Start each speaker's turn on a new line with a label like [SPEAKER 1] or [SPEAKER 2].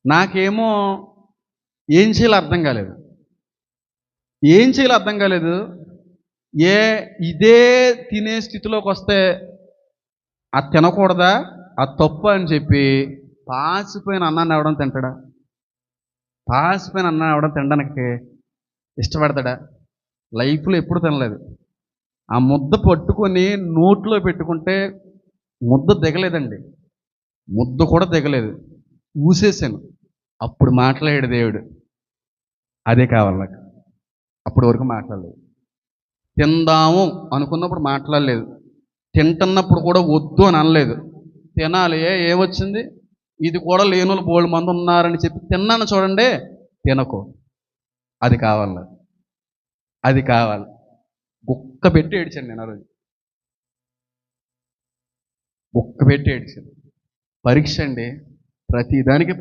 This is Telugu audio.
[SPEAKER 1] నాకేమో ఏం చేయాలో అర్థం కాలేదు. ఏం చేయాలో అర్థం కాలేదు. ఇదే తినే స్థితిలోకొస్తే అది తినకూడదా? అది తప్పు అని చెప్పి పాసిపోయిన అన్నాన్ని ఎవడం తింటాడా? పాసిపోయిన అన్నం ఎవడం తినడానికి ఇష్టపడతాడా? లైఫ్‌లో ఎప్పుడు తినలేదు. ఆ ముద్ద పట్టుకొని నోట్లో పెట్టుకుంటే ముద్ద దిగలేదండి. ముద్ద కూడా దిగలేదు. ఊసేసాను. అప్పుడు మాట్లాడాడు దేవుడు. అదే కావాలి నాకు. అప్పటి వరకు మాట్లాడలేదు. తిందాము అనుకున్నప్పుడు మాట్లాడలేదు. తింటున్నప్పుడు కూడా వద్దు అని అనలేదు. తినాలి. ఏమొచ్చింది? ఇది కూడా లేనోళ్ళు బోలెడు మంది ఉన్నారని చెప్పి తిన్నాను చూడండి. తినకు. అది కావాలి నాకు. అది కావాలి. గుక్క పెట్టి ఏడ్చాను నేను ఆ రోజు. గుక్క పెట్టి ఏడ్చాను. పరీక్ష అండి. ప్రతి దానికి